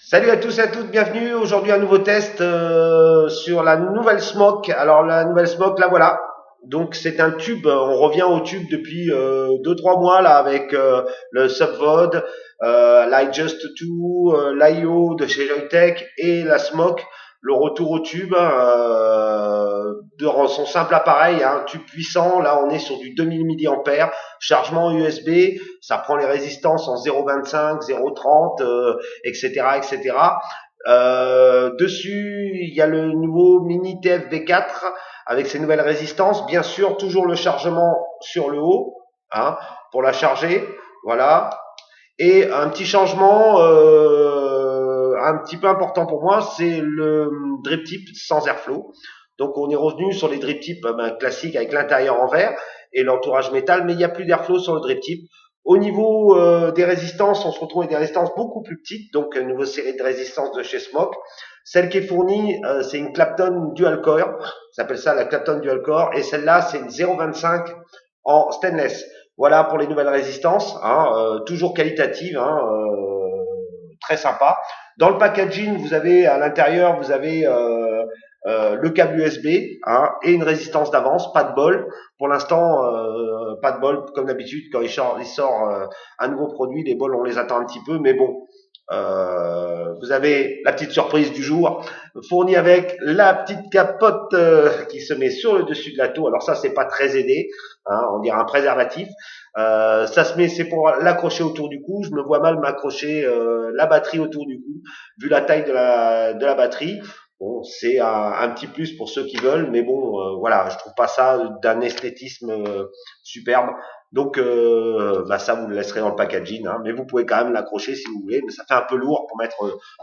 Salut à tous et à toutes, bienvenue. Aujourd'hui un nouveau test sur la nouvelle Smoke. Alors la nouvelle Smoke, la voilà. Donc c'est un tube, on revient au tube depuis 2-3 mois là avec le Subvod, l'iJust 2, l'IO de chez Joytech et la Smoke. Le retour au tube de son simple appareil, un tube puissant. Là on est sur du 2000 mAh, chargement USB, ça prend les résistances en 0,25, 0,30, etc., etc. Dessus, il y a le nouveau Mini TF V4 avec ses nouvelles résistances. Bien sûr, toujours le chargement sur le haut, hein, pour la charger. Voilà. Et un petit changement, un petit peu important pour moi, c'est le drip tip sans airflow. Donc on est revenu sur les drip tips classiques avec l'intérieur en verre et l'entourage métal, mais il n'y a plus d'airflow sur le drip tip. Au niveau des résistances, on se retrouve avec des résistances beaucoup plus petites, donc une nouvelle série de résistances de chez Smoke. Celle qui est fournie, c'est une Clapton Dual Core, ça s'appelle ça la Clapton Dual Core, et celle-là, c'est une 0,25 en stainless. Voilà pour les nouvelles résistances, hein, toujours qualitatives, hein, très sympa. Dans le packaging, vous avez à l'intérieur, vous avez le câble USB, hein, et une résistance d'avance, pas de bol. Pour l'instant, pas de bol, comme d'habitude, quand il sort un nouveau produit, les bols, on les attend un petit peu, mais bon, vous avez la petite surprise du jour, fournie avec la petite capote qui se met sur le dessus de la tour. Alors ça, c'est pas très aidé, hein, on dirait un préservatif. Ça se met, c'est pour l'accrocher autour du cou. Je me vois mal m'accrocher la batterie autour du cou, vu la taille de la batterie. Bon, c'est un petit plus pour ceux qui veulent, mais bon, voilà, je trouve pas ça d'un esthétisme superbe. Donc, ça vous le laisserez dans le packaging, hein, mais vous pouvez quand même l'accrocher si vous voulez, mais ça fait un peu lourd pour mettre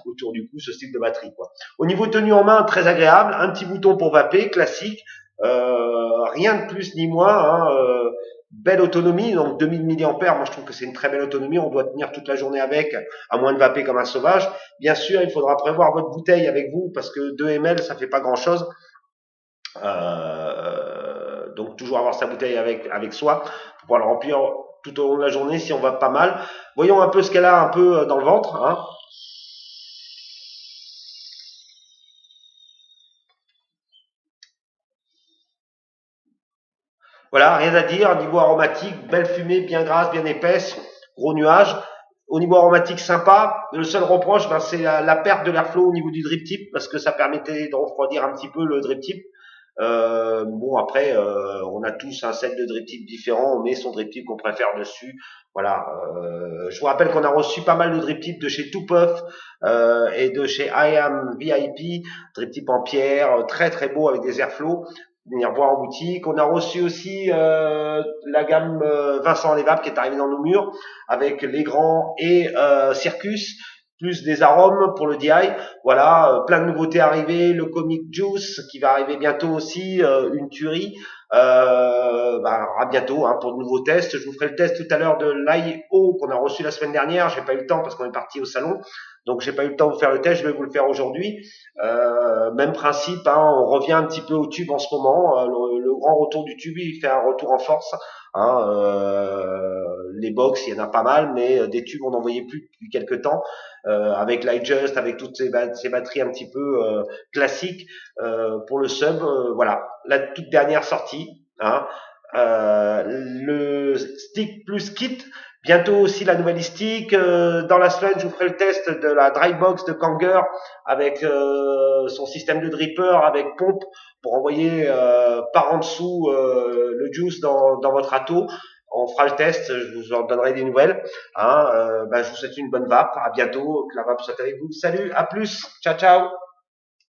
autour du cou ce style de batterie, quoi. Au niveau tenue en main, très agréable, un petit bouton pour vaper, classique, rien de plus ni moins, hein, belle autonomie, donc 2000 mAh, moi je trouve que c'est une très belle autonomie, on doit tenir toute la journée avec, à moins de vaper comme un sauvage. Bien sûr, il faudra prévoir votre bouteille avec vous, parce que 2 ml, ça fait pas grand chose. Donc toujours avoir sa bouteille avec soi pour pouvoir le remplir tout au long de la journée si on va pas mal. Voyons un peu ce qu'elle a un peu dans le ventre, hein. Voilà, rien à dire. Niveau aromatique, belle fumée, bien grasse, bien épaisse, gros nuage. Au niveau aromatique, sympa. Le seul reproche, c'est la perte de l'airflow au niveau du drip tip, parce que ça permettait de refroidir un petit peu le drip tip. Bon, après, on a tous un set de drip tip différents, on met son drip tip qu'on préfère dessus. Voilà. Je vous rappelle qu'on a reçu pas mal de drip tip de chez Too Puff et de chez I Am VIP, drip tip en pierre, très très beau avec des airflows. Venir voir en boutique. On a reçu aussi la gamme Vincent Levap qui est arrivée dans nos murs avec les grands et Circus, plus des arômes pour le DI. Voilà, plein de nouveautés arrivées. Le Comic Juice qui va arriver bientôt aussi, une tuerie. À bientôt, hein, pour de nouveaux tests. Je vous ferai le test tout à l'heure de l'IO qu'on a reçu la semaine dernière. J'ai pas eu le temps parce qu'on est parti au salon. Donc j'ai pas eu le temps de vous faire le test, je vais vous le faire aujourd'hui. Même principe, hein, on revient un petit peu au tube en ce moment. Le grand retour du tube, il fait un retour en force. Hein, les box, il y en a pas mal, mais des tubes, on n'en voyait plus depuis quelques temps. Avec l'iJust, avec toutes ces batteries un petit peu classiques pour le sub. Voilà, la toute dernière sortie. Hein, le stick plus kit. Bientôt aussi la nouvelle stick. Dans la semaine, je vous ferai le test de la dry box de Kanger avec son système de dripper avec pompe pour envoyer par en dessous le juice dans votre râteau. On fera le test, je vous en donnerai des nouvelles. Hein, je vous souhaite une bonne vape. À bientôt, que la vape soit avec vous. Salut, à plus, ciao ciao.